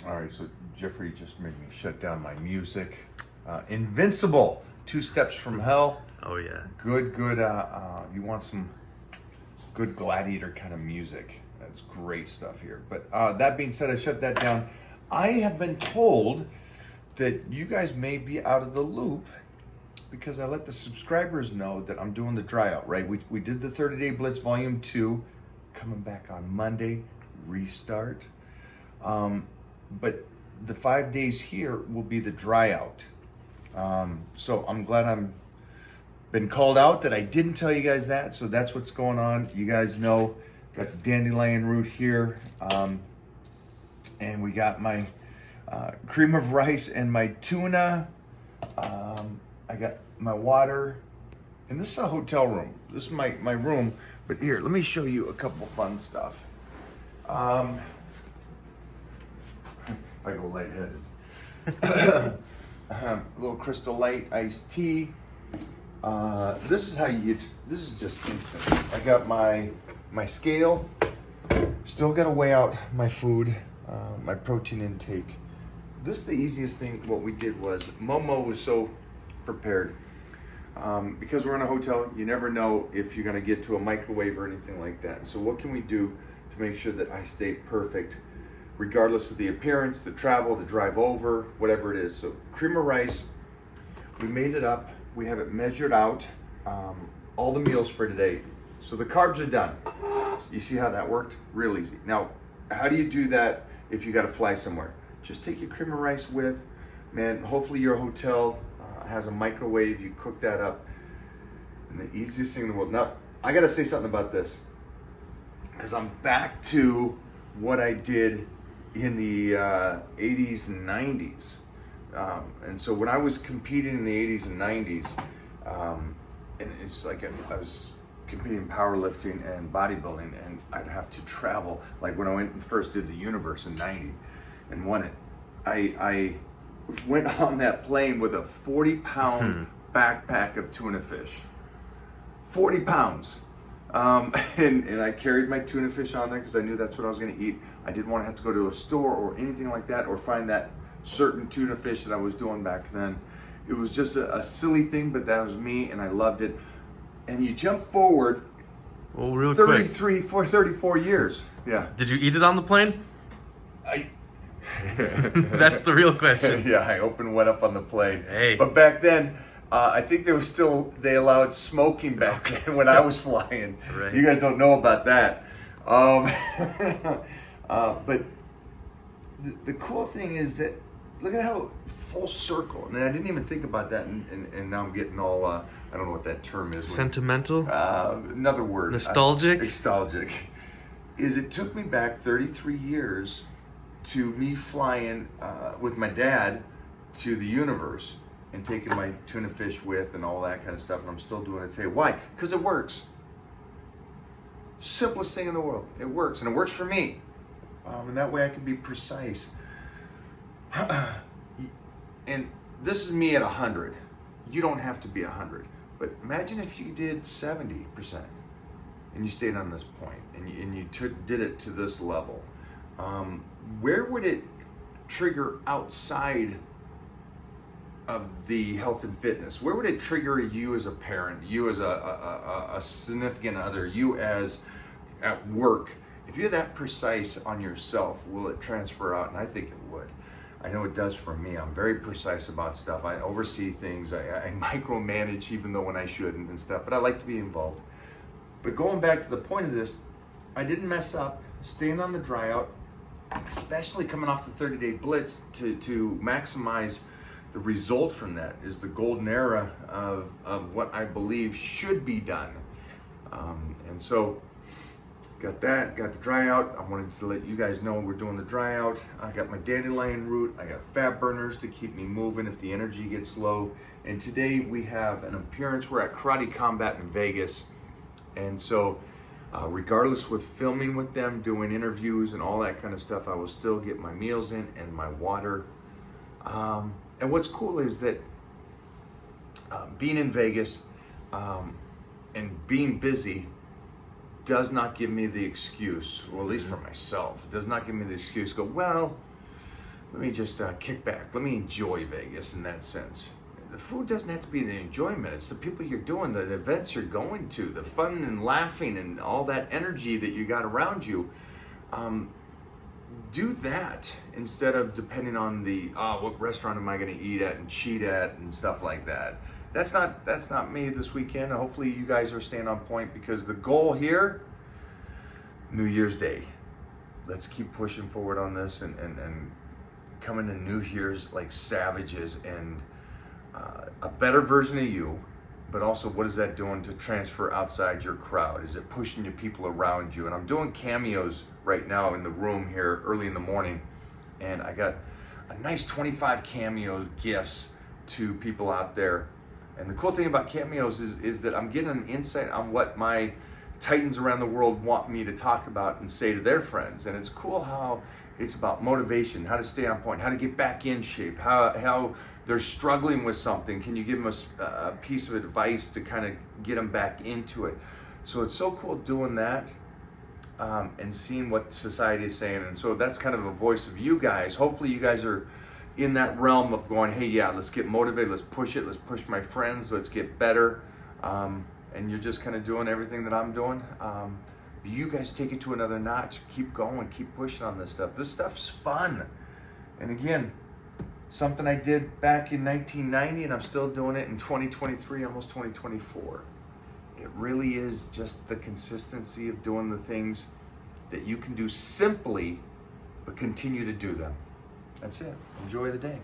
All right, so Jeffrey just made me shut down my music. Invincible, 2 Steps from Hell. Oh yeah. Good. You want some good gladiator kind of music. That's great stuff here. But that being said, I shut that down. I have been told that you guys may be out of the loop because I let the subscribers know that I'm doing the tryout, right? We did the 30-day blitz volume 2, coming back on Monday, restart. But the 5 days here will be the dry out. So I'm glad I'm been called out that I didn't tell you guys that. So that's what's going on. You guys know, got the dandelion root here. And we got my cream of rice and my tuna. I got my water. And this is a hotel room. This is my room. But here, let me show you a couple fun stuff. If I go lightheaded. A little Crystal Light iced tea. This is how you eat. This is just instant. I got my scale. Still got to weigh out my food, my protein intake. This is the easiest thing. What we did was Momo was so prepared. Because we're in a hotel, you never know if you're going to get to a microwave or anything like that. So what can we do to make sure that I stay perfect, regardless of the appearance, the travel, the drive over, whatever it is. So cream of rice, we made it up. We have it measured out, all the meals for today. So the carbs are done. You see how that worked? Real easy. Now, how do you do that if you got to fly somewhere? Just take your cream of rice with, man, hopefully your hotel has a microwave, you cook that up. And the easiest thing in the world. Now, I got to say something about this, because I'm back to what I did in the 80s and 90s. And so when I was competing in the 80s and 90s, and it's like I was competing in powerlifting and bodybuilding, and I'd have to travel. Like when I went and first did the Universe in 90 and won it, I went on that plane with a 40-pound backpack of tuna fish. 40 pounds. And I carried my tuna fish on there because I knew that's what I was going to eat. I didn't want to have to go to a store or anything like that, or find that certain tuna fish that I was doing back then. It was just a silly thing, but that was me, and I loved it. And you jump forward, Well, real 34 years. Yeah. Did you eat it on the plane? That's the real question. Yeah, I opened one up on the plane. Hey. But back then, I think they allowed smoking back then when I was flying. Right. You guys don't know about that. But the cool thing is that, look at how full circle. And I didn't even think about that, and now I'm getting all, I don't know what that term is. Sentimental? Another word. Nostalgic? Nostalgic. It took me back 33 years to me flying with my dad to the Universe and taking my tuna fish with and all that kind of stuff, and I'm still doing it today. Why? Because it works. Simplest thing in the world. It works, and it works for me. And that way I can be precise. And this is me at 100. You don't have to be 100. But imagine if you did 70% and you stayed on this point and you did it to this level. Where would it trigger outside of the health and fitness? Where would it trigger you as a parent, you as a significant other, you as at work? If you're that precise on yourself, will it transfer out? And I think it would. I know it does for me. I'm very precise about stuff. I oversee things. I micromanage even though when I shouldn't and stuff, but I like to be involved. But going back to the point of this, I didn't mess up. Staying on the dry out, especially coming off the 30-day blitz to maximize the result from that is the golden era of what I believe should be done. And so got the dry out. I wanted to let you guys know we're doing the dry out. I got my dandelion root. I got fat burners to keep me moving if the energy gets low. And today we have an appearance. We're at Karate Combat in Vegas. And so regardless with filming with them, doing interviews and all that kind of stuff, I will still get my meals in and my water. And what's cool is that being in Vegas and being busy does not give me the excuse, or at least for myself, does not give me the excuse to go, well, let me just kick back. Let me enjoy Vegas in that sense. The food doesn't have to be the enjoyment. It's the people you're doing, the events you're going to, the fun and laughing and all that energy that you got around you. Do that instead of depending on the, what restaurant am I going to eat at and cheat at and stuff like that. That's not me this weekend. Hopefully you guys are staying on point, because the goal here, New Year's Day. Let's keep pushing forward on this and coming to New Year's like savages, and a better version of you. But also, what is that doing to transfer outside your crowd? Is it pushing the people around you? And I'm doing cameos right now in the room here early in the morning, and I got a nice 25 cameo gifts to people out there. And the cool thing about cameos is that I'm getting an insight on what my Titans around the world want me to talk about and say to their friends. And it's cool how it's about motivation, how to stay on point, how to get back in shape, how they're struggling with something. Can you give them a piece of advice to kind of get them back into it? So it's so cool doing that and seeing what society is saying. And so that's kind of a voice of you guys. Hopefully you guys are in that realm of going, hey, yeah, let's get motivated, let's push it, let's push my friends, let's get better. And you're just kind of doing everything that I'm doing. You guys take it to another notch. Keep going, keep pushing on this stuff. This stuff's fun. And again, something I did back in 1990, and I'm still doing it in 2023, almost 2024. It really is just the consistency of doing the things that you can do simply, but continue to do them. That's it. Enjoy the day.